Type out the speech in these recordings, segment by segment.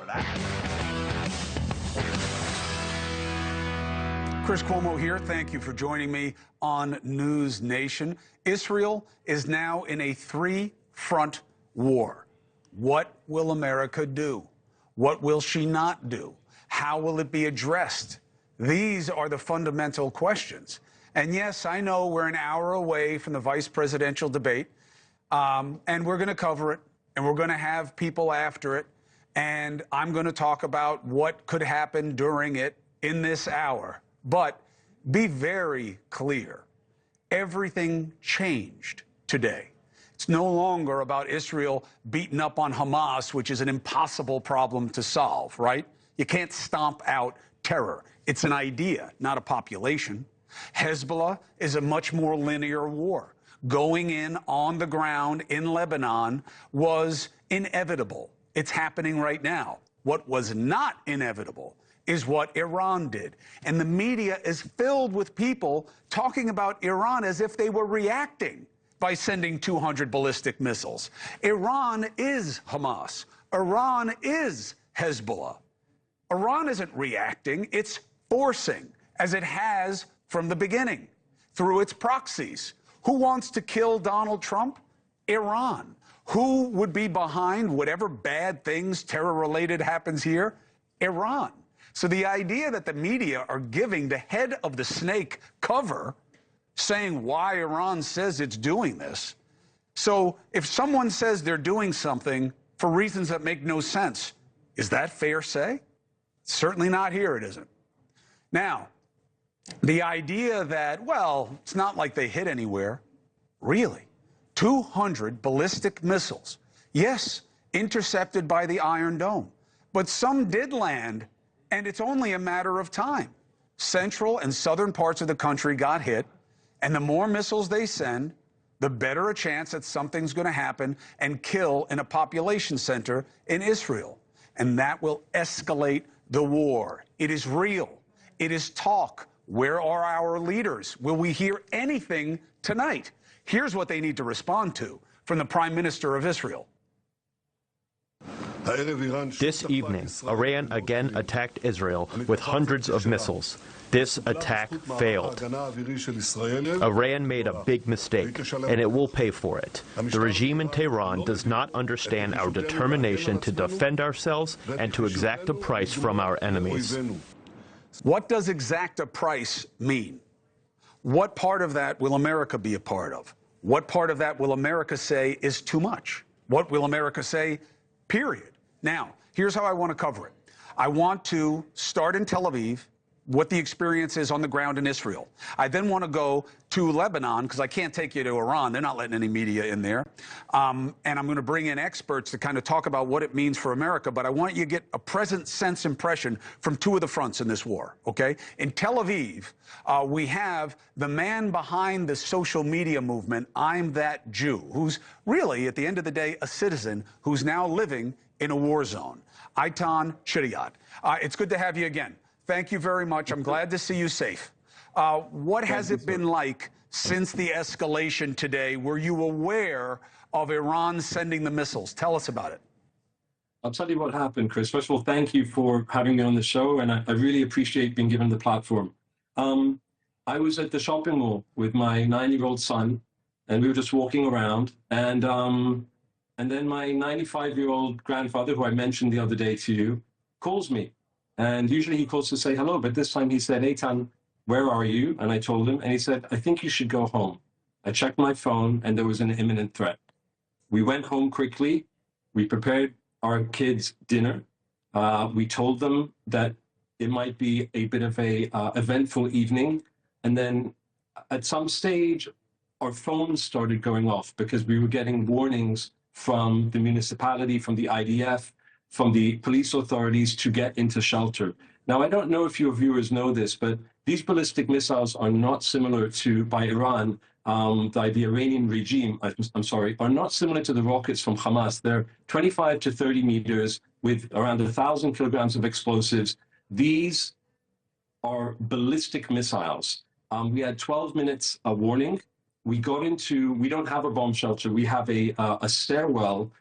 that. Chris Cuomo here. Thank you for joining me on News Nation. Israel is now in a three-front war. What will America do? What will she not do? How will it be addressed? These are the fundamental questions. And yes, I know we're an hour away from the vice presidential debate, and we're going to cover it, and we're going to have people after it, and I'm going to talk about what could happen during it in this hour. But be very clear. Everything changed today. It's no longer about Israel beating up on Hamas, which is an impossible problem to solve, right? You can't stomp out terror. It's an idea, not a population. Hezbollah is a much more linear war. Going in on the ground in Lebanon was inevitable. It's happening right now. What was not inevitable is what Iran did. And the media is filled with people talking about Iran as if they were reacting by sending 200 ballistic missiles. Iran is Hamas. Iran is Hezbollah. Iran isn't reacting, it's forcing, as it has from the beginning, through its proxies. Who wants to kill Donald Trump? Iran. Who would be behind whatever bad things, terror-related, happens here? Iran. So the idea that the media are giving the head of the snake cover, saying why Iran says it's doing this. So if someone says they're doing something for reasons that make no sense, is that fair say? Certainly not here, it isn't. Now, the idea that, well, it's not like they hit anywhere. Really? 200 ballistic missiles. Yes, intercepted by the Iron Dome. But some did land, and it's only a matter of time. Central and southern parts of the country got hit, and the more missiles they send, the better a chance that something's going to happen and kill in a population center in Israel. And that will escalate the war. It is real. It is talk. Where are our leaders? Will we hear anything tonight? Here's what they need to respond to from the Prime Minister of Israel. This evening, Iran again attacked Israel with hundreds of missiles. This attack failed. Iran made a big mistake, and it will pay for it. The regime in Tehran does not understand our determination to defend ourselves and to exact a price from our enemies. What does exact a price mean? What part of that will America be a part of? What part of that will America say is too much? What will America say, period? Now, here's how I want to cover it. I want to start in Tel Aviv, what the experience is on the ground in Israel. I then want to go to Lebanon, because I can't take you to Iran. They're not letting any media in there. And I'm going to bring in experts to kind of talk about what it means for America. But I want you to get a present sense impression from two of the fronts in this war, okay? In Tel Aviv, we have the man behind the social media movement, I'm That Jew, who's really, at the end of the day, a citizen who's now living in a war zone. Eitan Shiriyat. It's good to have you again. Thank you very much. I'm glad to see you safe. What has it been like since the escalation today? Were you aware of Iran sending the missiles? Tell us about it. I'll tell you what happened, Chris. First of all, thank you for having me on the show, and I really appreciate being given the platform. I was at the shopping mall with my 9-year-old son, and we were just walking around, and then my 95-year-old grandfather, who I mentioned the other day to you, calls me. And usually he calls to say hello, but this time he said, Eitan, where are you? And I told him, and he said, I think you should go home. I checked my phone, and there was an imminent threat. We went home quickly. We prepared our kids' dinner. We told them that it might be a bit of a eventful evening. And then at some stage, our phones started going off because we were getting warnings from the municipality, from the IDF, from the police authorities to get into shelter. Now, I don't know if your viewers know this, but these ballistic missiles are not similar to, by Iran, the Iranian regime, are not similar to the rockets from Hamas. They're 25 to 30 meters with around 1,000 kilograms of explosives. These are ballistic missiles. We had 12 minutes warning. We got into, we don't have a bomb shelter. We have a stairwell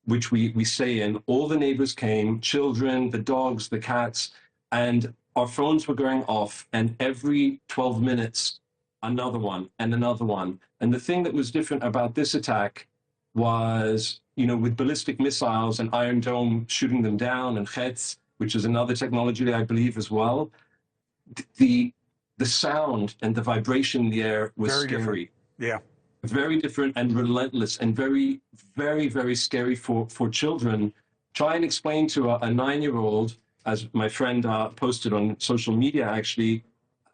which we stay in, all the neighbors came, children, the dogs, the cats, and our phones were going off, and every 12 minutes, another one and another one. And the thing that was different about this attack was, with ballistic missiles and Iron Dome shooting them down, and Chetz, which is another technology, I believe, as well, the sound and the vibration in the air was Very scary. different. Yeah. Very different and relentless and very, very, very scary for children. Try and explain to a 9-year-old, as my friend posted on social media, actually,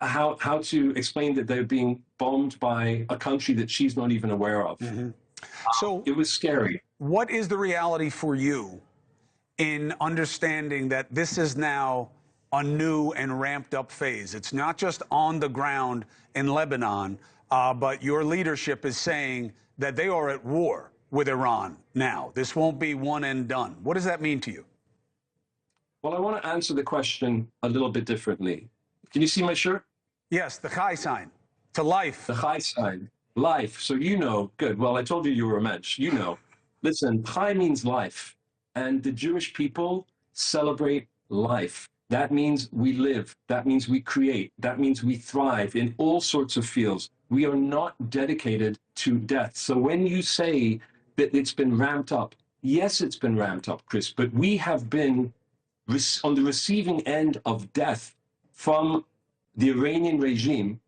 how to explain that they're being bombed by a country that she's not even aware of. Mm-hmm. So it was scary. What is the reality for you in understanding that this is now a new and ramped up phase? It's not just on the ground in Lebanon, but your leadership is saying that they are at war with Iran now. This won't be one and done. What does that mean to you? Well, I want to answer the question a little bit differently. Can you see my shirt? Yes, the Chai sign to life. The Chai sign, life. So good. Well, I told you were a mensch. Listen, Chai means life. And the Jewish people celebrate life. That means we live. That means we create. That means we thrive in all sorts of fields. We are not dedicated to death. So when you say that it's been ramped up, yes, it's been ramped up, Chris, but we have been on the receiving end of death from the Iranian regime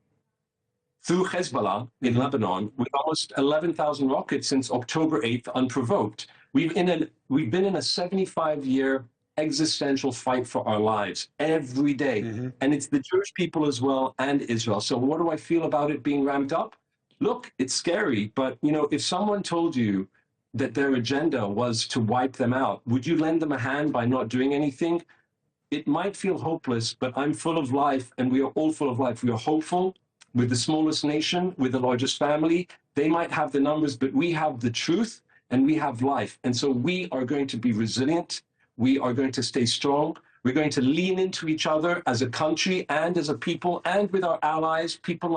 through Hezbollah in Lebanon with almost 11,000 rockets since October 8th, unprovoked. We've been in a 75-year existential fight for our lives every day. And it's the Jewish people as well and Israel. So what do I feel about it being ramped up? Look, it's scary, but if someone told you that their agenda was to wipe them out, would you lend them a hand by not doing anything? It might feel hopeless, but I'm full of life, and we are all full of life. We are hopeful. With the smallest nation, with the largest family, they might have the numbers, but we have the truth and we have life. And so we are going to be resilient. We are going to stay strong. We're going to lean into each other as a country and as a people, and with our allies, people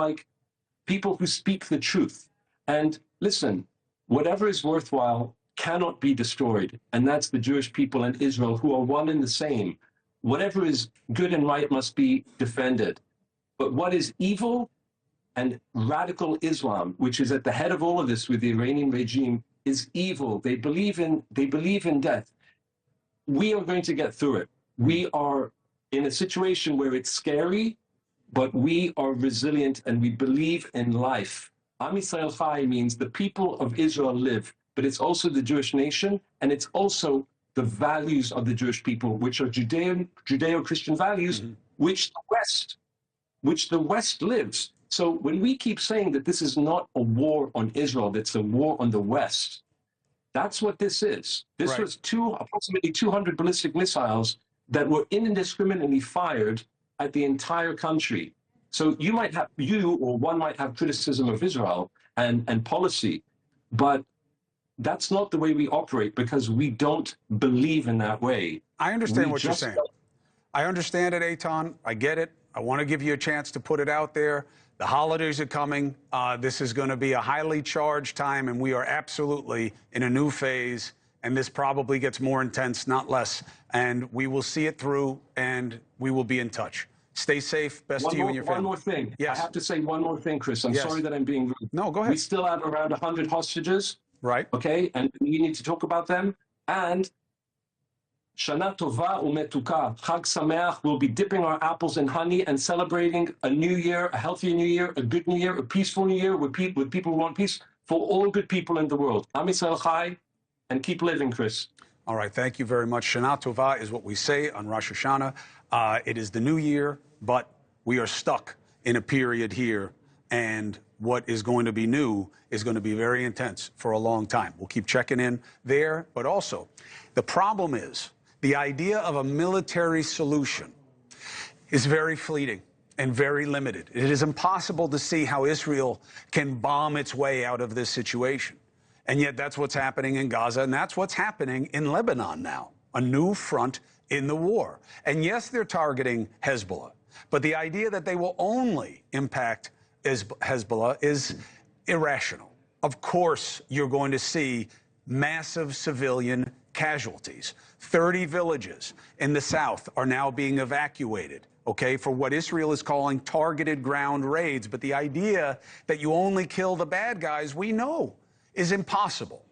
who speak the truth. And listen, whatever is worthwhile cannot be destroyed. And that's the Jewish people and Israel, who are one and the same. Whatever is good and right must be defended. But what is evil and radical Islam, which is at the head of all of this with the Iranian regime, is evil. They believe in death. We are going to get through it. We are in a situation where it's scary, but we are resilient and we believe in life. Am Yisrael Chai means the people of Israel live, but it's also the Jewish nation, and it's also the values of the Jewish people, which are Judeo-Christian values, which the West lives. So when we keep saying that this is not a war on Israel, that's a war on the West, that's what this is. This was approximately 200 ballistic missiles that were indiscriminately fired at the entire country. So one might have criticism of Israel and policy, but that's not the way we operate, because we don't believe in that way. I understand what you're saying. I understand it, Eitan. I get it. I want to give you a chance to put it out there. The holidays are coming. This is going to be a highly charged time, and we are absolutely in a new phase, and this probably gets more intense, not less. And we will see it through, and we will be in touch. Stay safe. Best to you and your family. One more thing. Yes. I have to say one more thing, Chris. I'm sorry that I'm being rude. No, go ahead. We still have around 100 hostages. Right. Okay, and we need to talk about them. And Shana Tova Umetuka, Chag Sameach, we'll be dipping our apples in honey and celebrating a new year, a healthier new year, a good new year, a peaceful new year with people who want peace, for all good people in the world. Am Yisrael Chai, and keep living, Chris. All right, thank you very much. Shana Tova is what we say on Rosh Hashanah. It is the new year, but we are stuck in a period here, and what is going to be new is going to be very intense for a long time. We'll keep checking in there, but also the problem is the idea of a military solution is very fleeting and very limited. It is impossible to see how Israel can bomb its way out of this situation. And yet that's what's happening in Gaza, and that's what's happening in Lebanon now, a new front in the war. And yes, they're targeting Hezbollah, but the idea that they will only impact Hezbollah is irrational. Of course, you're going to see massive civilian casualties. 30 villages in the south are now being evacuated, okay, for what Israel is calling targeted ground raids. But the idea that you only kill the bad guys, we know, is impossible.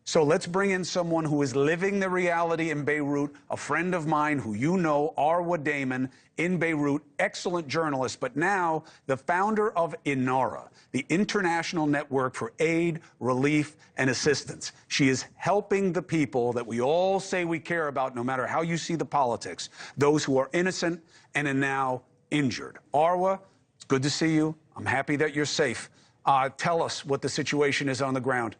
So let's bring in someone who is living the reality in Beirut, a friend of mine who you know, Arwa Damon, in Beirut, excellent journalist, but now the founder of INARA, the International Network for Aid, Relief, and Assistance. She is helping the people that we all say we care about, no matter how you see the politics, those who are innocent and are now injured. Arwa, it's good to see you. I'm happy that you're safe. Tell us what the situation is on the ground.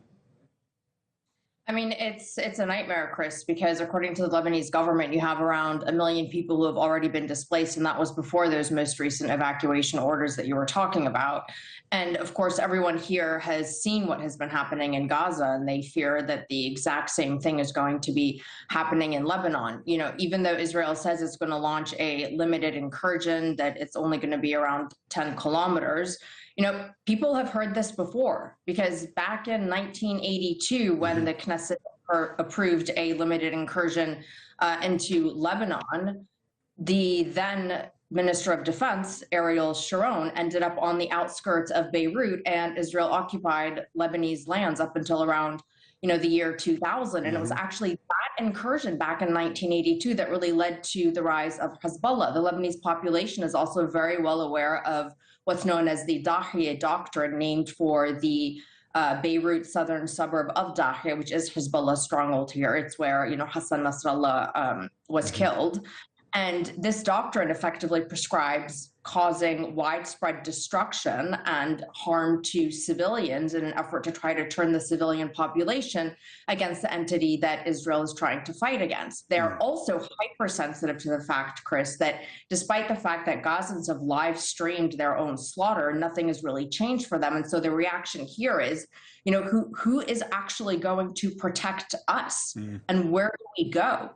I mean, it's a nightmare, Chris, because according to the Lebanese government, you have around 1 million people who have already been displaced, and that was before those most recent evacuation orders that you were talking about. And of course, everyone here has seen what has been happening in Gaza, and they fear that the exact same thing is going to be happening in Lebanon. You know, even though Israel says it's going to launch a limited incursion, that it's only going to be around 10 kilometers, you know, people have heard this before, because back in 1982, when the Knesset approved a limited incursion into Lebanon, the then Minister of Defense, Ariel Sharon, ended up on the outskirts of Beirut, and Israel occupied Lebanese lands up until around, you know, the year 2000. And it was actually that incursion back in 1982 that really led to the rise of Hezbollah. The Lebanese population is also very well aware of what's known as the Dahiya Doctrine, named for the Beirut southern suburb of Dahiya, which is Hezbollah's stronghold here. It's where, you know, Hassan Nasrallah was killed. And this doctrine effectively prescribes causing widespread destruction and harm to civilians in an effort to try to turn the civilian population against the entity that Israel is trying to fight against. They're also hypersensitive to the fact, Chris, that despite the fact that Gazans have live streamed their own slaughter, nothing has really changed for them. And so the reaction here is, you know, who is actually going to protect us and where do we go?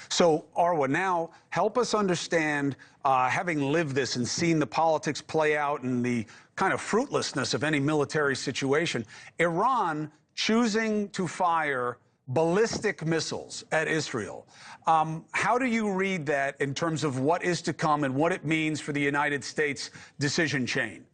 So, Arwa, now help us understand, having lived this and seen the politics play out and the kind of fruitlessness of any military situation, Iran choosing to fire ballistic missiles at Israel. How do you read that in terms of what is to come and what it means for the United States decision chain?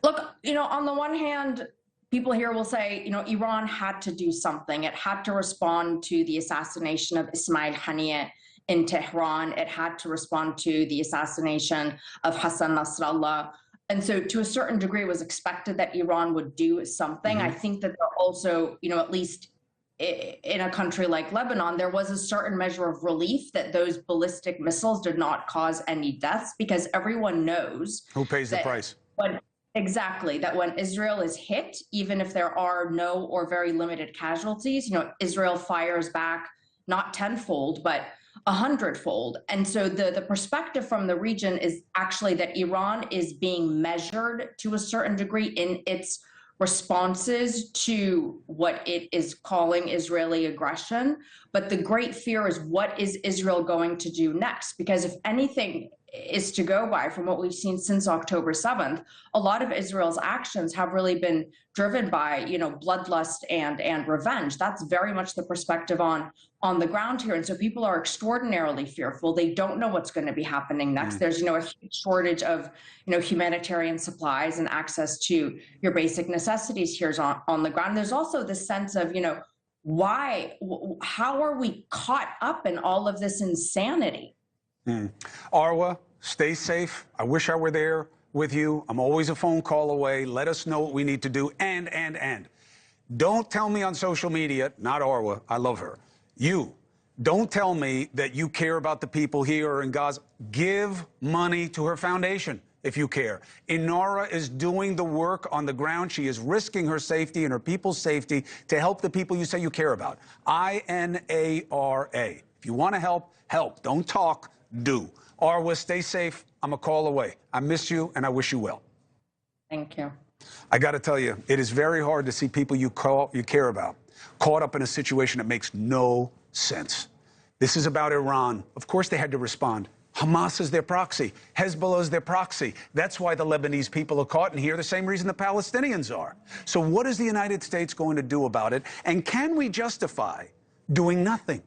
Look, you know, on the one hand, people here will say, you know, Iran had to do something. It had to respond to the assassination of Ismail Haniyeh in Tehran. It had to respond to the assassination of Hassan Nasrallah. And so to a certain degree, it was expected that Iran would do something. I think that they're also, you know, at least in a country like Lebanon, there was a certain measure of relief that those ballistic missiles did not cause any deaths, because everyone knows who pays the price. Exactly, that when Israel is hit, even if there are no or very limited casualties, you know, Israel fires back not tenfold, but 100-fold. And so the perspective from the region is actually that Iran is being measured to a certain degree in its responses to what it is calling Israeli aggression. But the great fear is, what is Israel going to do next? Because if anything is to go by from what we've seen since October 7th, a lot of Israel's actions have really been driven by, you know, bloodlust and revenge. That's very much the perspective on the ground here. And so people are extraordinarily fearful. They don't know what's going to be happening next. There's, you know, a huge shortage of, you know, humanitarian supplies and access to your basic necessities here on the ground. There's also this sense of, you know, how are we caught up in all of this insanity? Arwa, stay safe. I wish I were there with you. I'm always a phone call away. Let us know what we need to do. And don't tell me on social media, not Arwa, I love her. You, don't tell me that you care about the people here or in Gaza. Give money to her foundation if you care. INARA is doing the work on the ground. She is risking her safety and her people's safety to help the people you say you care about. INARA. If you want to help, help. Don't talk. Do. Arwa, stay safe. I'm a call away. I miss you, and I wish you well. Thank you. I got to tell you, it is very hard to see people you care about caught up in a situation that makes no sense. This is about Iran. Of course they had to respond. Hamas is their proxy. Hezbollah is their proxy. That's why the Lebanese people are caught in here, the same reason the Palestinians are. So what is the United States going to do about it? And can we justify doing nothing.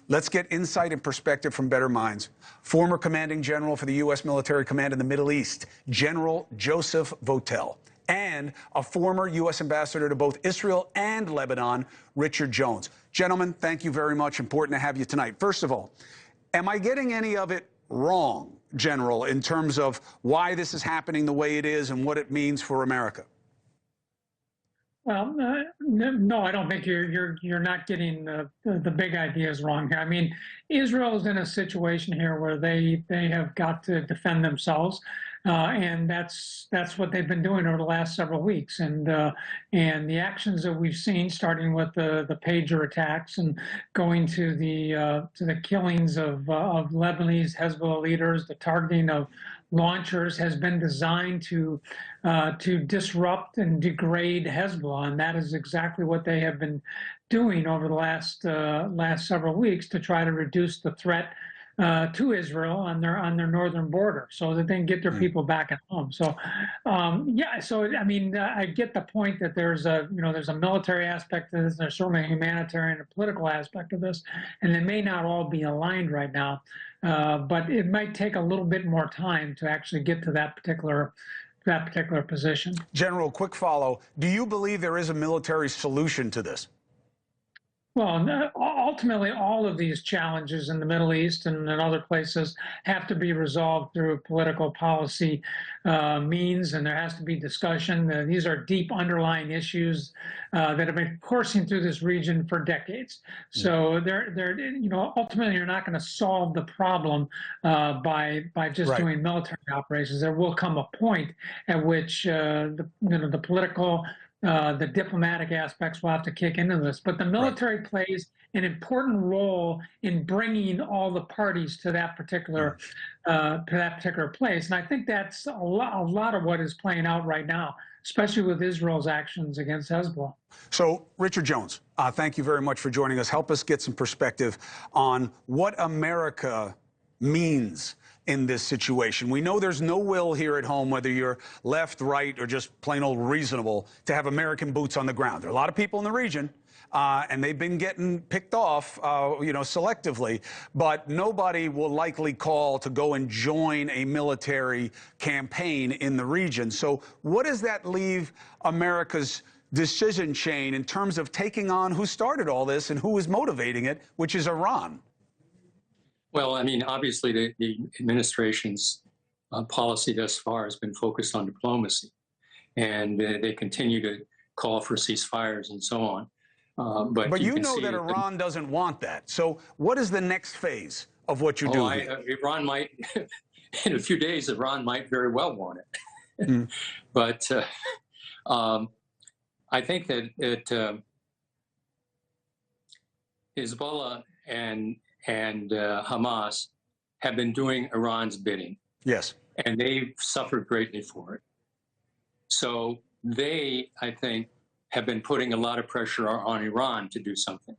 Let's get insight and perspective from better minds. Former commanding general for the U.S. military command in the Middle East, General Joseph Votel, and a former U.S. ambassador to both Israel and Lebanon, Richard Jones. Gentlemen, thank you very much. Important to have you tonight. First of all, am I getting any of it wrong, General, in terms of why this is happening the way it is and what it means for America? Well, no, I don't think you're not getting the big ideas wrong here. I mean, Israel is in a situation here where they have got to defend themselves, and that's what they've been doing over the last several weeks. And the actions that we've seen, starting with the pager attacks and going to the killings of Lebanese Hezbollah leaders, the targeting of launchers, has been designed to disrupt and degrade Hezbollah, and that is exactly what they have been doing over the last several weeks to try to reduce the threat to Israel on their northern border, so that they can get their people back at home. So, yeah. So I mean, I get the point that there's a military aspect to this. There's certainly a humanitarian and political aspect of this, and they may not all be aligned right now. But it might take a little bit more time to actually get to that particular position. General, quick follow. Do you believe there is a military solution to this? Well, ultimately, all of these challenges in the Middle East and in other places have to be resolved through political policy means, and there has to be discussion. These are deep underlying issues that have been coursing through this region for decades. So ultimately, you're not going to solve the problem by just doing military operations. There will come a point at which the political the diplomatic aspects will have to kick into this, but the military plays an important role in bringing all the parties to that particular place, and I think that's a lot of what is playing out right now, especially with Israel's actions against Hezbollah. So, Richard Jones, thank you very much for joining us. Help us get some perspective on what America means in this situation. We know there's no will here at home, whether you're left, right, or just plain old reasonable, to have American boots on the ground. There are a lot of people in the region, and they've been getting picked off, selectively, but nobody will likely call to go and join a military campaign in the region. So what does that leave America's decision chain in terms of taking on who started all this and who is motivating it, which is Iran? Well, I mean, obviously, the administration's policy thus far has been focused on diplomacy, and they continue to call for ceasefires and so on. But you know that Iran doesn't want that. So what is the next phase of what you do here? Iran might, in a few days, Iran might very well want it. But I think that Hezbollah and Hamas have been doing Iran's bidding. Yes. And they've suffered greatly for it. So they, I think, have been putting a lot of pressure on Iran to do something.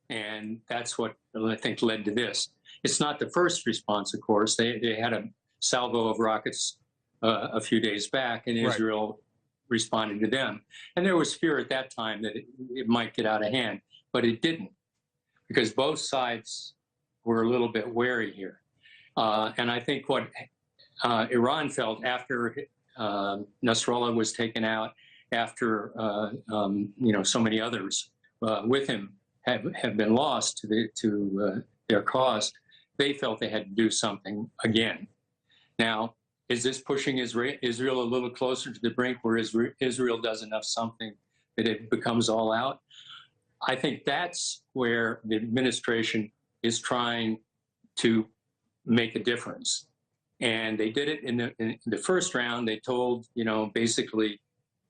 And that's what I think led to this. It's not the first response, of course. They had a salvo of rockets a few days back, and Israel responded to them. And there was fear at that time that it might get out of hand, but it didn't, because both sides were a little bit wary here. And I think what Iran felt after Nasrallah was taken out, after so many others with him have been lost to their cause, they felt they had to do something again. Now, is this pushing Israel a little closer to the brink where Israel does enough something that it becomes all out? I think that's where the administration is trying to make a difference. And they did it in the first round. They told, basically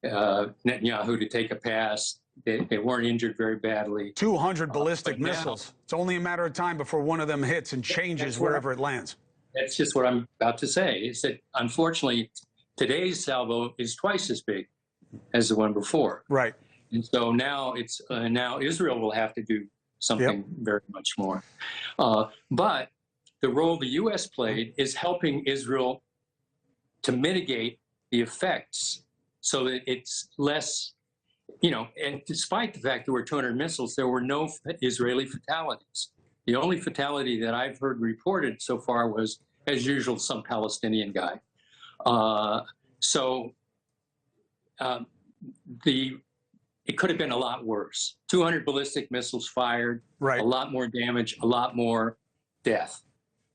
Netanyahu to take a pass. They weren't injured very badly. 200 ballistic missiles. It's only a matter of time before one of them hits and changes wherever it lands. That's just what I'm about to say, is that unfortunately today's salvo is twice as big as the one before. Right. And so now it's now Israel will have to do something very much more. But the role the U.S. played is helping Israel to mitigate the effects so that it's less you know, and despite the fact there were 200 missiles, there were no Israeli fatalities. The only fatality that I've heard reported so far was, as usual, some Palestinian guy. It could have been a lot worse. 200 ballistic missiles fired, Right. a lot more damage, a lot more death.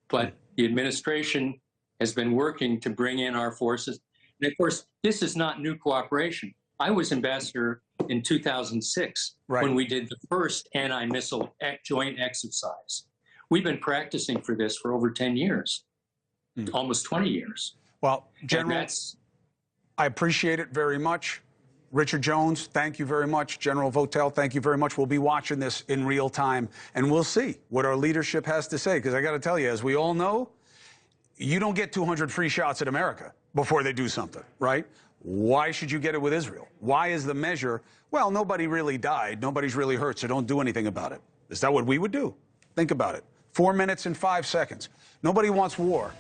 But the administration has been working to bring in our forces. And of course, this is not new cooperation. I was ambassador in 2006 when we did the first anti-missile joint exercise. We've been practicing for this for over 10 years, almost 20 years. Well, General, I appreciate it very much. Richard Jones, thank you very much. General Votel, thank you very much. We'll be watching this in real time, and we'll see what our leadership has to say, because I got to tell you, as we all know, you don't get 200 free shots at America before they do something, right? Why should you get it with Israel? Why is the measure, well, nobody really died, nobody's really hurt, so don't do anything about it? Is that what we would do? Think about it. 4 minutes and 5 seconds. Nobody wants war.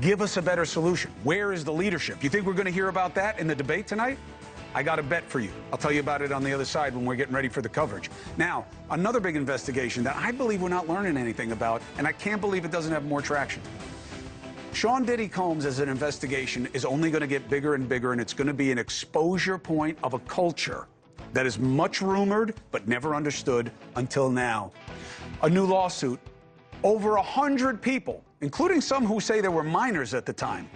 Give us a better solution. Where is the leadership? You think we're going to hear about that in the debate tonight? I got a bet for you. I'll tell you about it on the other side when we're getting ready for the coverage. Now, another big investigation that I believe we're not learning anything about, and I can't believe it doesn't have more traction. Sean Diddy Combs as an investigation is only going to get bigger and bigger, and it's going to be an exposure point of a culture that is much rumored but never understood until now. A new lawsuit. Over 100 people, including some who say they were minors at the time,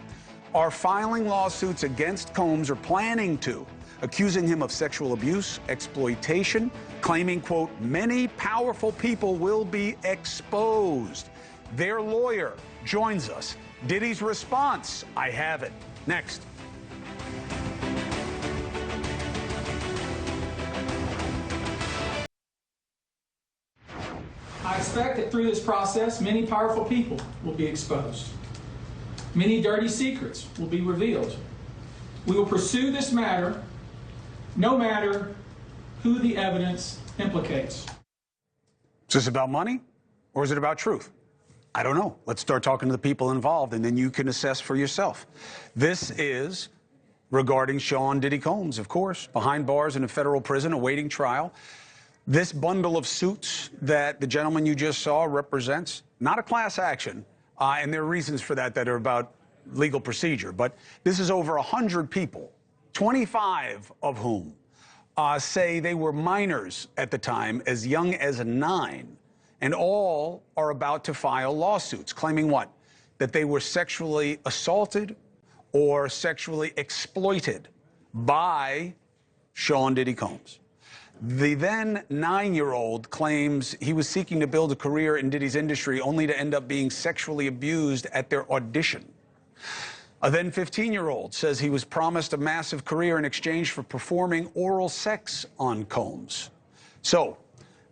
are filing lawsuits against Combs or planning to, accusing him of sexual abuse, exploitation, claiming, quote, many powerful people will be exposed. Their lawyer joins us. Diddy's response, I have it. Next. I expect that through this process, many powerful people will be exposed. Many dirty secrets will be revealed. We will pursue this matter no matter who the evidence implicates. Is this about money or is it about truth? I don't know. Let's start talking to the people involved, and then you can assess for yourself. This is regarding Sean Diddy Combs, of course, behind bars in a federal prison awaiting trial. This bundle of suits that the gentleman you just saw represents, not a class action, and there are reasons for that are about legal procedure, but this is over 100 people, 25 of whom say they were minors at the time, as young as 9, and all are about to file lawsuits claiming what? That they were sexually assaulted or sexually exploited by Sean Diddy Combs. The then 9-year-old claims he was seeking to build a career in Diddy's industry only to end up being sexually abused at their audition. A then 15-year-old says he was promised a massive career in exchange for performing oral sex on Combs. So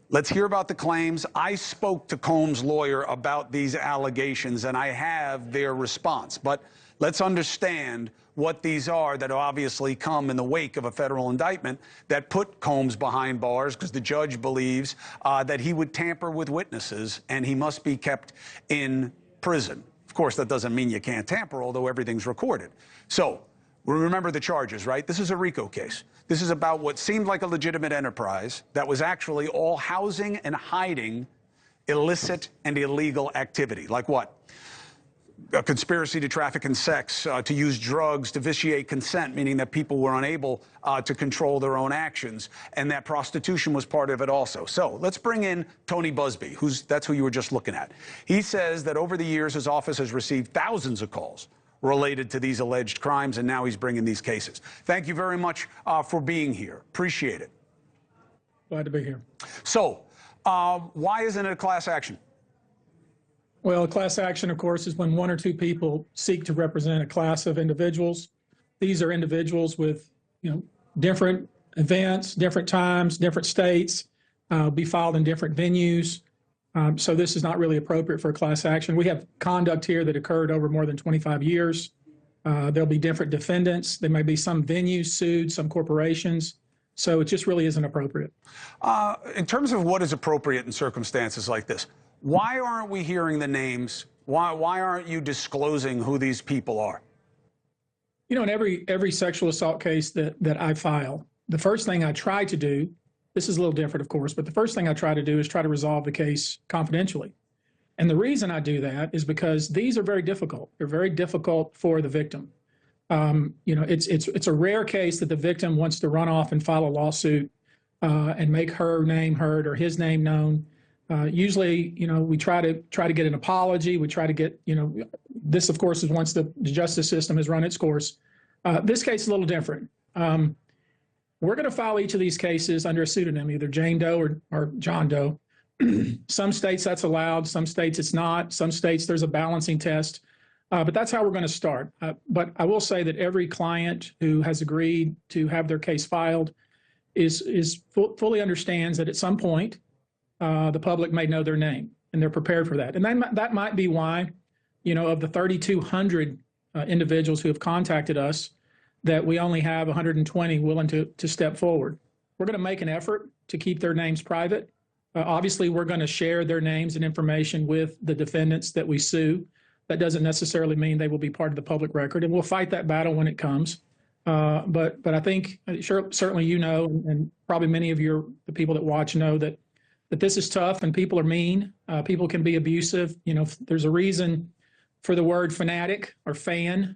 let's hear about the claims. I spoke to Combs' lawyer about these allegations, and I have their response. But let's understand what these are that obviously come in the wake of a federal indictment that put Combs behind bars because the judge believes that he would tamper with witnesses and he must be kept in prison. Of course, that doesn't mean you can't tamper, although everything's recorded. So we remember the charges, right? This is a RICO case. This is about what seemed like a legitimate enterprise that was actually all housing and hiding illicit and illegal activity. Like what? A conspiracy to traffic in sex, to use drugs, to vitiate consent, meaning that people were unable to control their own actions, and that prostitution was part of it also. So let's bring in Tony Busby, that's who you were just looking at. He says that over the years, his office has received thousands of calls related to these alleged crimes, and now he's bringing these cases. Thank you very much for being here. Appreciate it. Glad to be here. So why isn't it a class action? Well, a class action, of course, is when 1 or 2 people seek to represent a class of individuals. These are individuals with, different events, different times, different states, be filed in different venues. So this is not really appropriate for a class action. We have conduct here that occurred over more than 25 years. There'll be different defendants. There may be some venues sued, some corporations. So it just really isn't appropriate. In terms of what is appropriate in circumstances like this, why aren't we hearing the names? Why aren't you disclosing who these people are? In every sexual assault case that I file, the first thing I try to do, this is a little different, of course, but the first thing I try to do is try to resolve the case confidentially. And the reason I do that is because these are very difficult. They're very difficult for the victim. It's a rare case that the victim wants to run off and file a lawsuit and make her name heard or his name known. Usually, we try to get an apology. We try to get, this, of course, is once the justice system has run its course. This case is a little different. We're going to file each of these cases under a pseudonym, either Jane Doe or John Doe. Some states that's allowed, some states it's not. Some states there's a balancing test. But that's how we're going to start. But I will say that every client who has agreed to have their case filed fully understands that at some point the public may know their name, and they're prepared for that. And that might be why, of the 3,200 individuals who have contacted us, that we only have 120 willing to step forward. We're going to make an effort to keep their names private. Obviously, we're going to share their names and information with the defendants that we sue. That doesn't necessarily mean they will be part of the public record, and we'll fight that battle when it comes. But I think certainly and probably many of the people that watch know that this is tough, and people are mean. People can be abusive. There's a reason for the word fanatic or fan,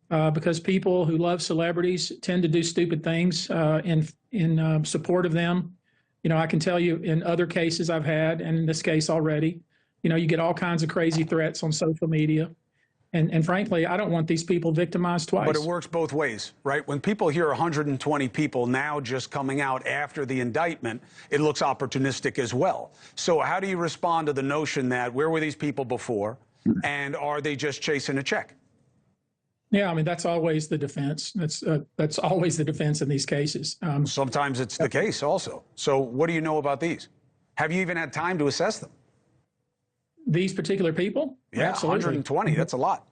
because people who love celebrities tend to do stupid things in support of them. I can tell you in other cases I've had, and in this case already, you get all kinds of crazy threats on social media. And frankly, I don't want these people victimized twice. But it works both ways, right? When people hear 120 people now just coming out after the indictment, it looks opportunistic as well. So how do you respond to the notion that where were these people before, and are they just chasing a check? Yeah, I mean, that's always the defense. That's always the defense in these cases. Sometimes it's the case also. So what do you know about these? Have you even had time to assess them? These particular people? Yeah, Absolutely. 120, that's a lot.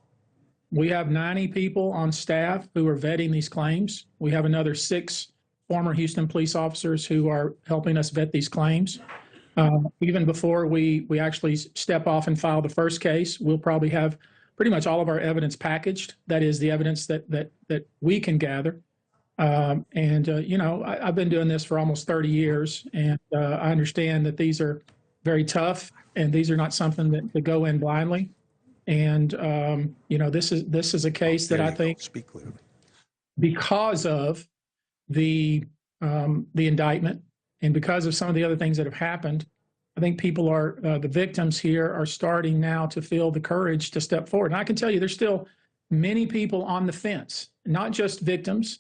We have 90 people on staff who are vetting these claims. We have another 6 former Houston police officers who are helping us vet these claims. Even before we actually step off and file the first case, we'll probably have pretty much all of our evidence packaged. That is the evidence that we can gather. I've been doing this for almost 30 years, and I understand that these are very tough, and these are not something that go in blindly. And this is a case that I think, speak clearly, because of the indictment and because of some of the other things that have happened, I think people the victims here are starting now to feel the courage to step forward. And I can tell you, there's still many people on the fence, not just victims,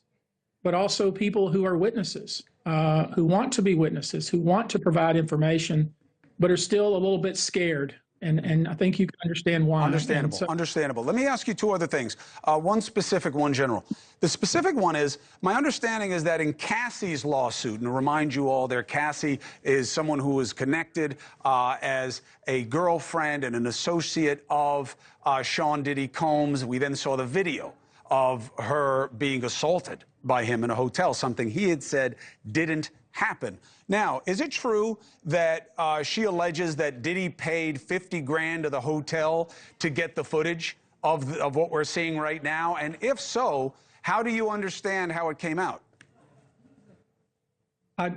but also people who are witnesses, who want to be witnesses, who want to provide information, but are still a little bit scared. And I think you can understand why. Understandable, understandable. Let me ask you 2 other things. One specific, one general. The specific one is, my understanding is that in Cassie's lawsuit, and to remind you all there, Cassie is someone who was connected as a girlfriend and an associate of Sean Diddy Combs. We then saw the video of her being assaulted by him in a hotel, something he had said didn't happen. Now, is it true that she alleges that Diddy paid 50 grand to the hotel to get the footage of what we're seeing right now? And if so, how do you understand how it came out?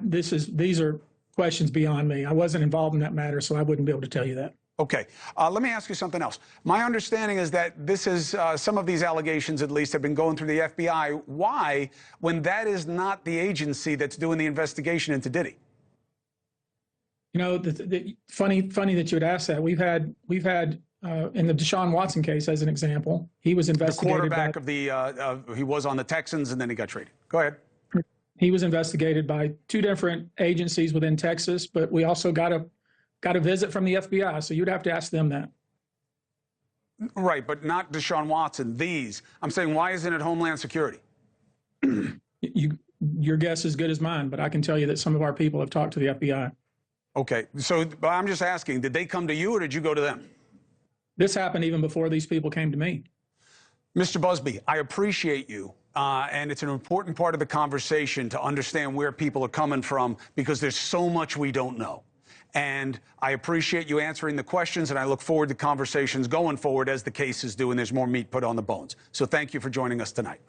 These are questions beyond me. I wasn't involved in that matter, so I wouldn't be able to tell you that. Okay. Let me ask you something else. My understanding is that this is some of these allegations, at least, have been going through the FBI. Why, when that is not the agency that's doing the investigation into Diddy? Funny that you would ask that. We've had in the Deshaun Watson case, as an example, he was investigated. The quarterback of the he was on the Texans, and then he got traded. Go ahead. He was investigated by 2 different agencies within Texas, but we also got a visit from the FBI, so you'd have to ask them that. Right, but not Deshaun Watson. I'm saying, why isn't it Homeland Security? Your guess is as good as mine, but I can tell you that some of our people have talked to the FBI. Okay, so but I'm just asking, did they come to you or did you go to them? This happened even before these people came to me. Mr. Busby, I appreciate you, and it's an important part of the conversation to understand where people are coming from, because there's so much we don't know. And I appreciate you answering the questions, and I look forward to conversations going forward as the cases do and there's more meat put on the bones. So thank you for joining us tonight.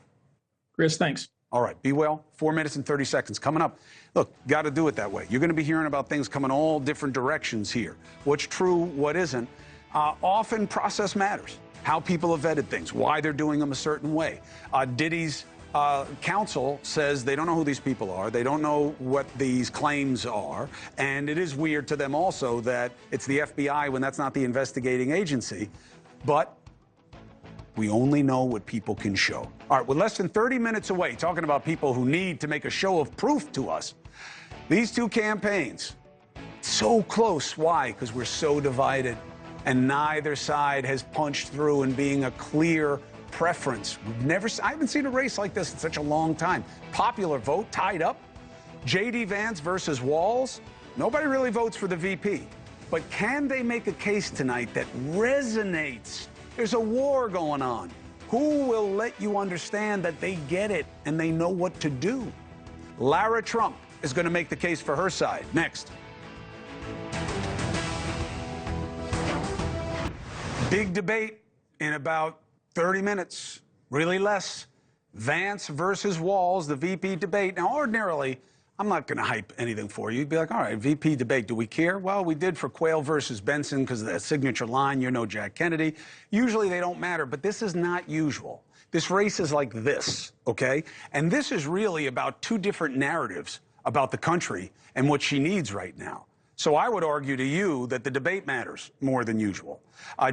Chris, thanks. All right, be well. 4 minutes and 30 seconds coming up. Look, got to do it that way. You're going to be hearing about things coming all different directions here. What's true, what isn't. Often process matters. How people have vetted things, why they're doing them a certain way. Diddy's counsel says they don't know who these people are. They don't know what these claims are. And it is weird to them also that it's the FBI when that's not the investigating agency. But we only know what people can show. All right, we're less than 30 minutes away talking about people who need to make a show of proof to us. These two campaigns, so close. Why? Because we're so divided. And neither side has punched through in being a clear preference. I haven't seen a race like this in such a long time. Popular vote tied up. J.D. Vance versus Walz. Nobody really votes for the VP. But can they make a case tonight that resonates? There's a war going on. Who will let you understand that they get it and they know what to do? Lara Trump is going to make the case for her side. Next. Big debate in about 30 minutes, really less. Vance versus Walz, the VP debate. Now, ordinarily, I'm not going to hype anything for you. You'd be like, all right, VP debate, do we care? Well, we did for Quayle versus Benson because of that signature line, you're no Jack Kennedy. Usually they don't matter, but this is not usual. This race is like this, okay? And this is really about two different narratives about the country and what she needs right now. So I would argue to you that the debate matters more than usual.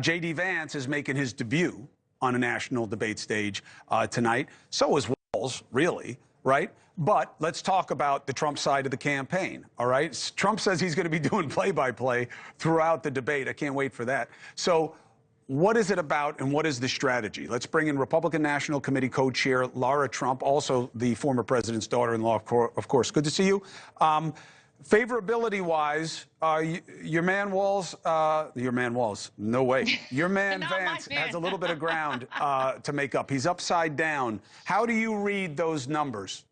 J.D. Vance is making his debut on a national debate stage tonight. So is Walz, really, right? But let's talk about the Trump side of the campaign, all right? Trump says he's going to be doing play-by-play throughout the debate. I can't wait for that. So what is it about and what is the strategy? Let's bring in Republican National Committee co-chair Lara Trump, also the former president's daughter-in-law, of course. Good to see you. Favorability-wise, your man Walz, no way. Your man Vance has a little bit of ground to make up. He's upside down. How do you read those numbers?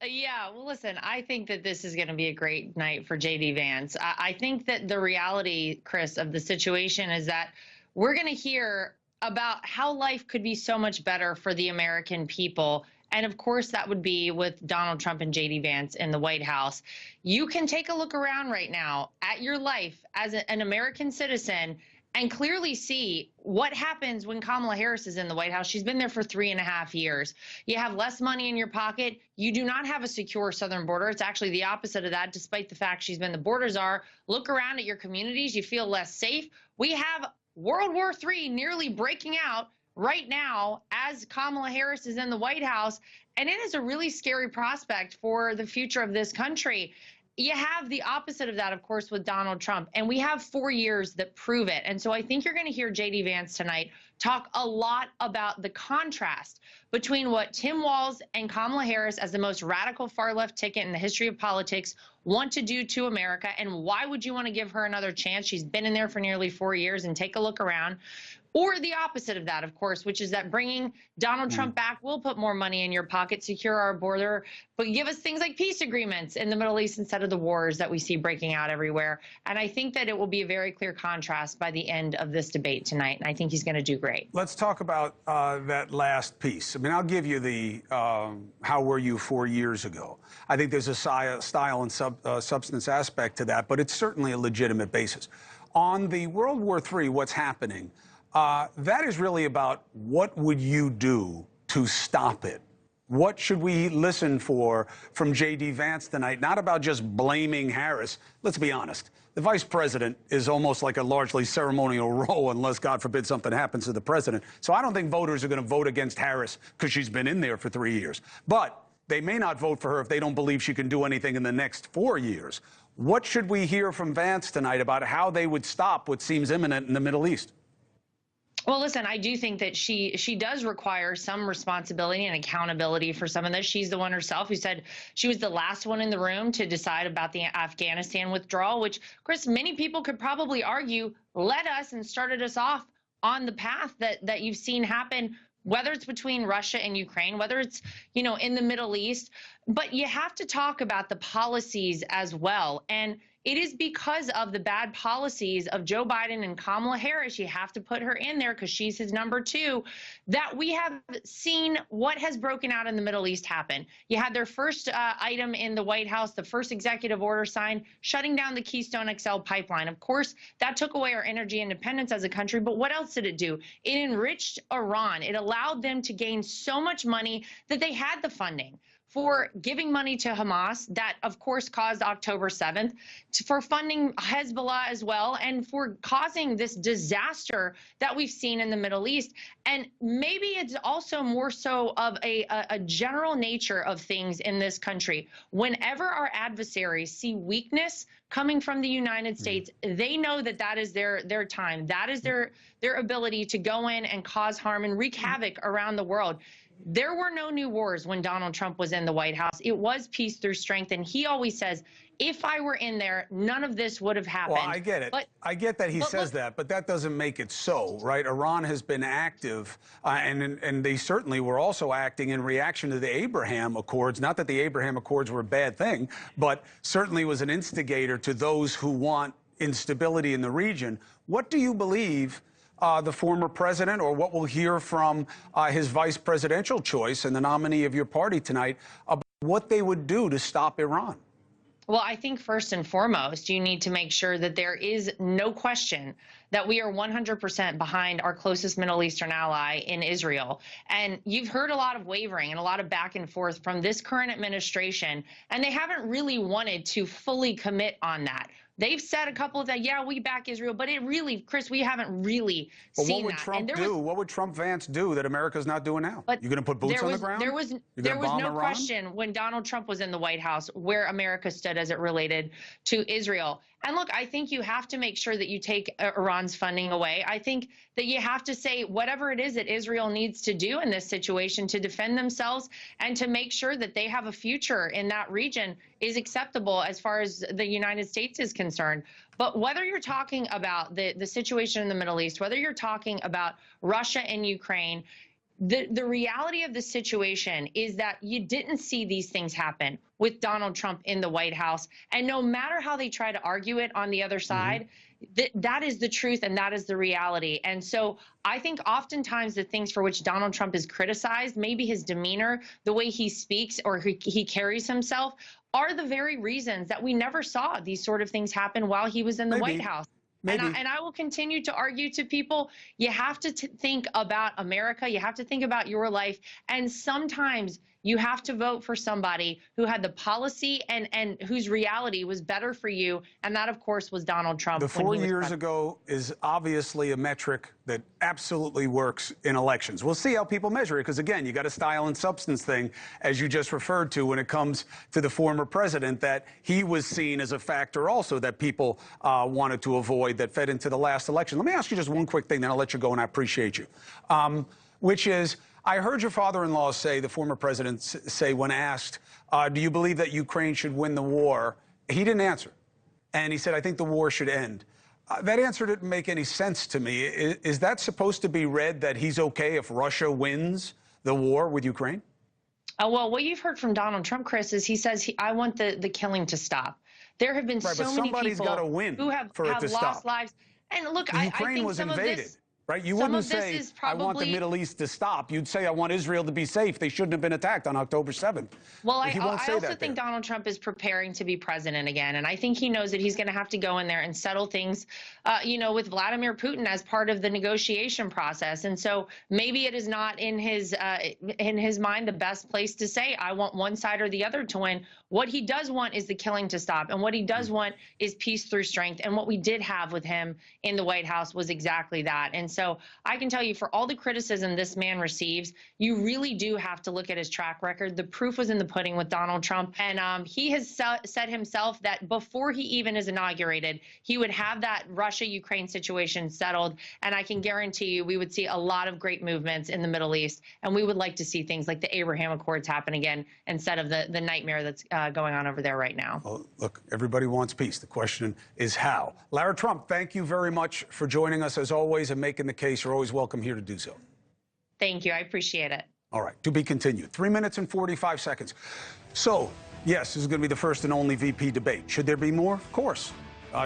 Yeah, well, listen, I think that this is going to be a great night for J.D. Vance. I think that the reality, Chris, of the situation is that we're going to hear about how life could be so much better for the American people. And of course, that would be with Donald Trump and J.D. Vance in the White House. You can take a look around right now at your life as an American citizen and clearly see what happens when Kamala Harris is in the White House. She's been there for 3.5 years. You have less money in your pocket. You do not have a secure southern border. It's actually the opposite of that, despite the fact she's been the border czar. Look around at your communities. You feel less safe. We have World War III nearly breaking out right now as Kamala Harris is in the White House, and it is a really scary prospect for the future of this country. You have the opposite of that, of course, with Donald Trump, and we have 4 years that prove it. And so I think you're going to hear J.D. Vance tonight talk a lot about the contrast between what Tim Walz and Kamala Harris, as the most radical far-left ticket in the history of politics, want to do to America, and why would you want to give her another chance? She's been in there for nearly 4 years, and take a look around. Or the opposite of that, of course, which is that bringing Donald Trump back will put more money in your pocket, secure our border, but give us things like peace agreements in the Middle East instead of the wars that we see breaking out everywhere. And I think that it will be a very clear contrast by the end of this debate tonight. And I think he's going to do great. Let's talk about that last piece. I mean, I'll give you the how were you 4 years ago. I think there's a style and substance aspect to that, but it's certainly a legitimate basis. On the World War III, what's happening? That is really about what would you do to stop it? What should we listen for from J.D. Vance tonight? Not about just blaming Harris. Let's be honest. The vice president is almost like a largely ceremonial role unless, God forbid, something happens to the president. So I don't think voters are going to vote against Harris because she's been in there for 3 years. But they may not vote for her if they don't believe she can do anything in the next 4 years. What should we hear from Vance tonight about how they would stop what seems imminent in the Middle East? Well, listen, I do think that she does require some responsibility and accountability for some of this. She's the one herself who said she was the last one in the room to decide about the Afghanistan withdrawal, which, Chris, many people could probably argue led us and started us off on the path that you've seen happen, whether it's between Russia and Ukraine, whether it's, in the Middle East. But you have to talk about the policies as well. And it is because of the bad policies of Joe Biden and Kamala Harris. You have to put her in there because she's his #2, that we have seen what has broken out in the Middle East happen. You had their first item in the White House, the first executive order signed, shutting down the Keystone XL pipeline. Of course, that took away our energy independence as a country, but what else did it do? It enriched Iran. It allowed them to gain so much money that they had the funding for giving money to Hamas, that of course caused October 7th, for funding Hezbollah as well, and for causing this disaster that we've seen in the Middle East. And maybe it's also more so of a general nature of things in this country. Whenever our adversaries see weakness coming from the United States, they know that that is their time. That is their ability to go in and cause harm and wreak havoc around the world. There were no new wars when Donald Trump was in the White House. It was peace through strength. And he always says, if I were in there, none of this would have happened. Well, I get it. I get that he says that, but that doesn't make it so, right? Iran has been active, and they certainly were also acting in reaction to the Abraham Accords. Not that the Abraham Accords were a bad thing, but certainly was an instigator to those who want instability in the region. What do you believe the former president, or what we'll hear from his vice presidential choice and the nominee of your party tonight, about what they would do to stop Iran? Well, I think first and foremost, you need to make sure that there is no question that we are 100% behind our closest Middle Eastern ally in Israel. And you've heard a lot of wavering and a lot of back and forth from this current administration, and they haven't really wanted to fully commit on that. They've said a couple of that, yeah, we back Israel, but it really, Chris, we haven't really seen that. What would Trump do? What would Trump Vance do that America's not doing now? You're going to put boots on the ground? There was no question when Donald Trump was in the White House where America stood as it related to Israel. And look, I think you have to make sure that you take Iran's funding away. I think that you have to say whatever it is that Israel needs to do in this situation to defend themselves and to make sure that they have a future in that region is acceptable as far as the United States is concerned. But whether you're talking about the situation in the Middle East, whether you're talking about Russia and Ukraine, the reality of the situation is that you didn't see these things happen with Donald Trump in the White House. And no matter how they try to argue it on the other side, that is the truth and that is the reality. And so I think oftentimes the things for which Donald Trump is criticized, maybe his demeanor, the way he speaks or he carries himself, are the very reasons that we never saw these sort of things happen while he was in the White House. And I will continue to argue to people, you have to think about America. You have to think about your life. And sometimes you have to vote for somebody who had the policy and whose reality was better for you. And that, of course, was Donald Trump. The 4 years ago is obviously a metric that absolutely works in elections. We'll see how people measure it, because, again, you got a style and substance thing, as you just referred to, when it comes to the former president, that he was seen as a factor also that people wanted to avoid, that fed into the last election. Let me ask you just one quick thing, then I'll let you go, and I appreciate you, which is, I heard your father-in-law say, the former president say, when asked, do you believe that Ukraine should win the war? He didn't answer. And he said, I think the war should end. That answer didn't make any sense to me. Is that supposed to be read that he's okay if Russia wins the war with Ukraine? Well, what you've heard from Donald Trump, Chris, is he says, I want the killing to stop. There have been so many people who have lost lives. And look, I think was some invaded. of this... Right? You wouldn't say, I want the Middle East to stop. You'd say, I want Israel to be safe. They shouldn't have been attacked on October 7th. Well, I also think Donald Trump is preparing to be president again. And I think he knows that he's going to have to go in there and settle things, with Vladimir Putin as part of the negotiation process. And so maybe it is not in his mind the best place to say, I want one side or the other to win. What he does want is the killing to stop. And what he does want is peace through strength. And what we did have with him in the White House was exactly that. And so I can tell you, for all the criticism this man receives, you really do have to look at his track record. The proof was in the pudding with Donald Trump. And he has said himself that before he even is inaugurated, he would have that Russia-Ukraine situation settled. And I can guarantee you we would see a lot of great movements in the Middle East. And we would like to see things like the Abraham Accords happen again instead of the nightmare that's going on over there right now. Well, look, everybody wants peace. The question is how. Lara Trump, thank you very much for joining us as always and making the case. You're always welcome here to do so. Thank you. I appreciate it. All right. To be continued. 3 minutes and 45 seconds. So Yes, this is going to be the first and only VP debate. Should there be more? Of course.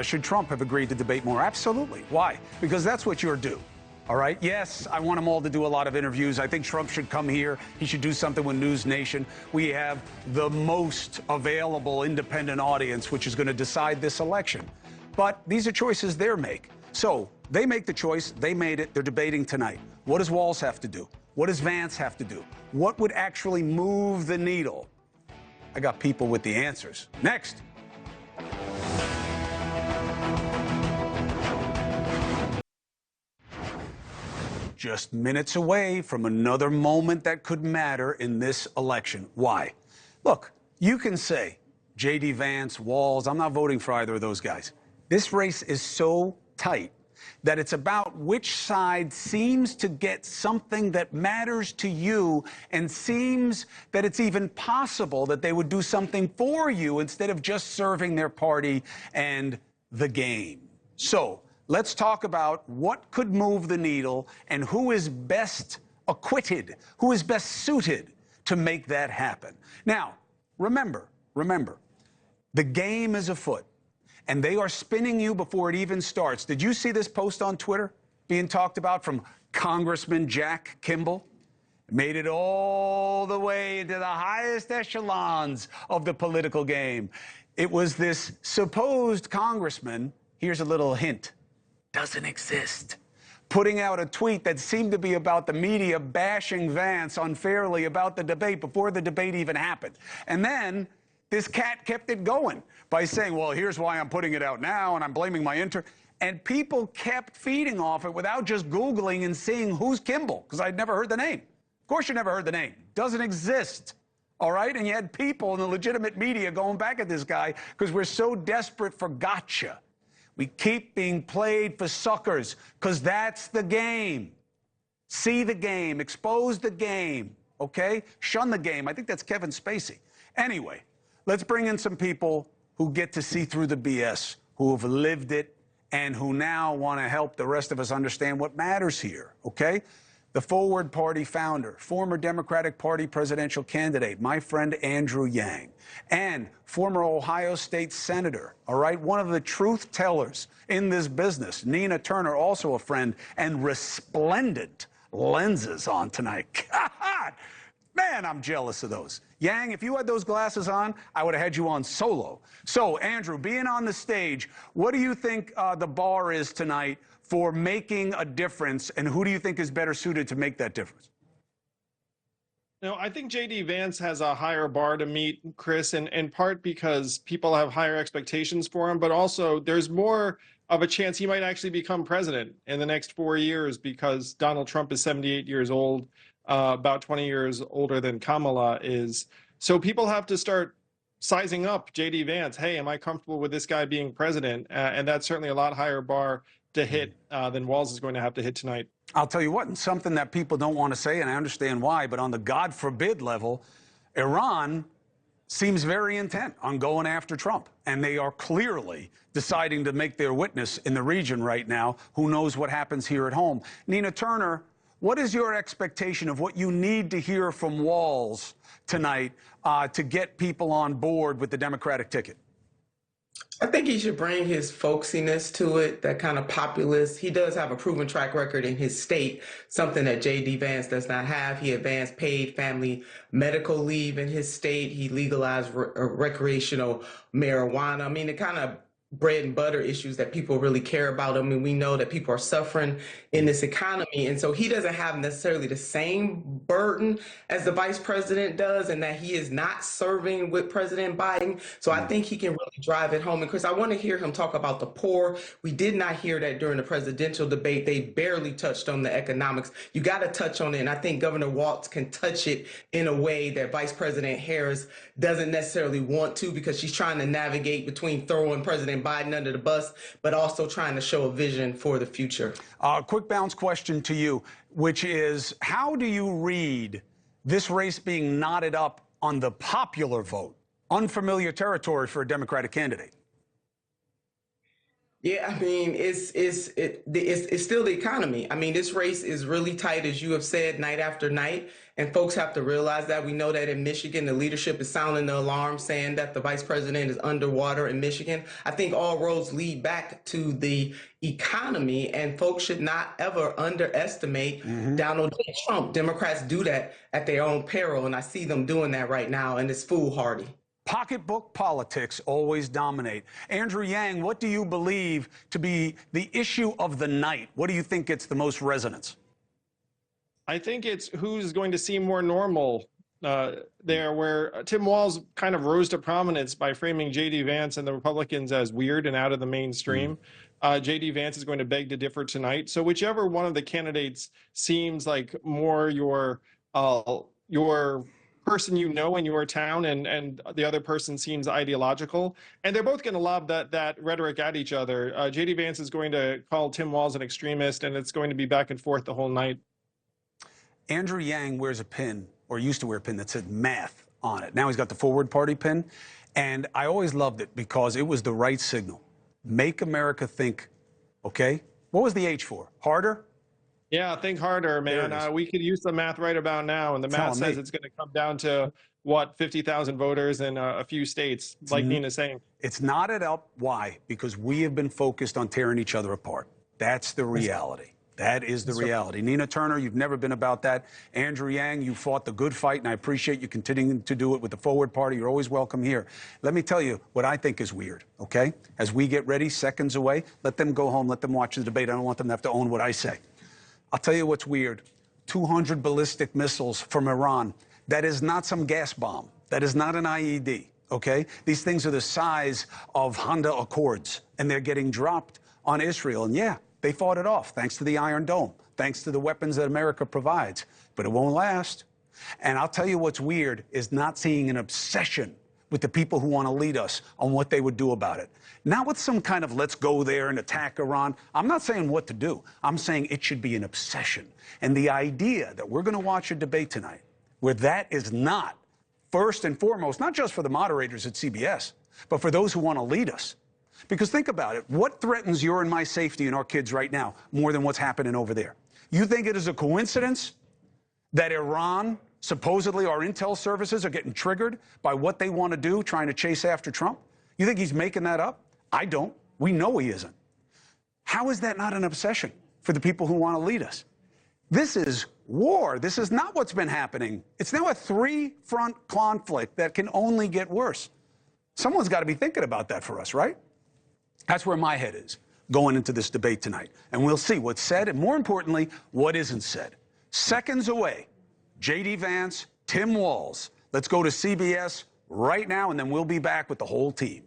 Should Trump have agreed to debate more? Absolutely. Why? Because that's what you're due. All right. Yes, I want them all to do a lot of interviews. I think Trump should come here. He should do something with News Nation. We have the most available independent audience, which is going to decide this election. But these are choices they make. So they make the choice. They made it. They're debating tonight. What does Walz have to do? What does Vance have to do? What would actually move the needle? I got people with the answers. Next. Just minutes away from another moment that could matter in this election. Why? Look, you can say J.D. Vance, Walz, I'm not voting for either of those guys. This race is so tight that it's about which side seems to get something that matters to you and seems that it's even possible that they would do something for you instead of just serving their party and the game. So let's talk about what could move the needle and who is best acquitted, who is best suited to make that happen. Now, remember, the game is afoot. And they are spinning you before it even starts. Did you see this post on Twitter being talked about from Congressman Jack Kimball? Made it all the way into the highest echelons of the political game. It was this supposed congressman, here's a little hint, doesn't exist, putting out a tweet that seemed to be about the media bashing Vance unfairly about the debate before the debate even happened. And then this cat kept it going by saying, well, here's why I'm putting it out now, and I'm blaming my intern. And people kept feeding off it without just Googling and seeing who's Kimball, because I'd never heard the name. Of course you never heard the name. Doesn't exist. All right? And you had people in the legitimate media going back at this guy because we're so desperate for gotcha. We keep being played for suckers because that's the game. See the game. Expose the game. Okay? Shun the game. I think that's Kevin Spacey. Anyway, let's bring in some people who get to see through the BS, who have lived it, and who now want to help the rest of us understand what matters here, okay? The Forward Party founder, former Democratic Party presidential candidate, my friend Andrew Yang, and former Ohio State Senator, all right, one of the truth tellers in this business, Nina Turner, also a friend, and resplendent lenses on tonight. God, man, I'm jealous of those. Yang, if you had those glasses on, I would have had you on solo. So, Andrew, being on the stage, what do you think the bar is tonight for making a difference, and who do you think is better suited to make that difference? No, I think J.D. Vance has a higher bar to meet, Chris, in part because people have higher expectations for him, but also there's more of a chance he might actually become president in the next 4 years because Donald Trump is 78 years old. About 20 years older than Kamala is. So people have to start sizing up J.D. Vance. Hey, am I comfortable with this guy being president? And that's certainly a lot higher bar to hit than Walz is going to have to hit tonight. I'll tell you what, and something that people don't want to say, and I understand why, but on the God forbid level, Iran seems very intent on going after Trump. And they are clearly deciding to make their witness in the region right now. Who knows what happens here at home? Nina Turner, what is your expectation of what you need to hear from Walz tonight to get people on board with the Democratic ticket? I think he should bring his folksiness to it, that kind of populist. He does have a proven track record in his state, something that J.D. Vance does not have. He advanced paid family medical leave in his state. He legalized recreational marijuana. I mean, the kind of bread and butter issues that people really care about. I mean, we know that people are suffering in this economy. And so he doesn't have necessarily the same burden as the vice president does, and that he is not serving with President Biden. So I think he can really drive it home. And Chris, I want to hear him talk about the poor. We did not hear that during the presidential debate. They barely touched on the economics. You got to touch on it. And I think Governor Walz can touch it in a way that Vice President Harris doesn't necessarily want to, because she's trying to navigate between throwing President Biden under the bus, but also trying to show a vision for the future. Quick bounce question to you, which is, how do you read this race being knotted up on the popular vote? Unfamiliar territory for a Democratic candidate. Yeah, I mean, it's still the economy. I mean, this race is really tight, as you have said, night after night, and folks have to realize that. We know that in Michigan, the leadership is sounding the alarm, saying that the vice president is underwater in Michigan. I think all roads lead back to the economy, and folks should not ever underestimate Donald J. Trump. Democrats do that at their own peril, and I see them doing that right now, and it's foolhardy. Pocketbook politics always dominate. Andrew Yang, what do you believe to be the issue of the night? What do you think gets the most resonance? I think it's who's going to seem more normal there, where Tim Walz kind of rose to prominence by framing J.D. Vance and the Republicans as weird and out of the mainstream. J.D. Vance is going to beg to differ tonight. So whichever one of the candidates seems like more your person you know in your town, and the other person seems ideological, and they're both going to lob that rhetoric at each other. J.D. Vance is going to call Tim Walz an extremist, and it's going to be back and forth the whole night. Andrew Yang wears a pin, or used to wear a pin, that said math on it. Now he's got the Forward Party pin, and I always loved it because it was the right signal. Make America think, okay? What was the H for? Harder? Yeah, think harder, man. We could use the math right about now, and the math says it's going to come down to, what, 50,000 voters in a few states, like Nina's saying. It's knotted up. Why? Because we have been focused on tearing each other apart. That's the reality. That is the reality. Nina Turner, you've never been about that. Andrew Yang, you fought the good fight, and I appreciate you continuing to do it with the Forward Party. You're always welcome here. Let me tell you what I think is weird, okay? As we get ready, seconds away, let them go home, let them watch the debate. I don't want them to have to own what I say. I'll tell you what's weird. 200 ballistic missiles from Iran. That is not some gas bomb. That is not an IED, okay? These things are the size of Honda Accords, and they're getting dropped on Israel. And yeah, they fought it off, thanks to the Iron Dome, thanks to the weapons that America provides. But it won't last. And I'll tell you what's weird is not seeing an obsession with the people who want to lead us on what they would do about it. Not with some kind of let's go there and attack Iran. I'm not saying what to do. I'm saying it should be an obsession. And the idea that we're going to watch a debate tonight where that is not first and foremost, not just for the moderators at CBS, but for those who want to lead us. Because think about it. What threatens your and my safety and our kids right now more than what's happening over there? You think it is a coincidence that Iran, supposedly our intel services, are getting triggered by what they want to do, trying to chase after Trump? You think he's making that up? I don't. We know he isn't. How is that not an obsession for the people who want to lead us? This is war. This is not what's been happening. It's now a three-front conflict that can only get worse. Someone's got to be thinking about that for us, right? That's where my head is going into this debate tonight. And we'll see what's said and, more importantly, what isn't said. Seconds away, J.D. Vance, Tim Walz. Let's go to CBS right now, and then we'll be back with the whole team.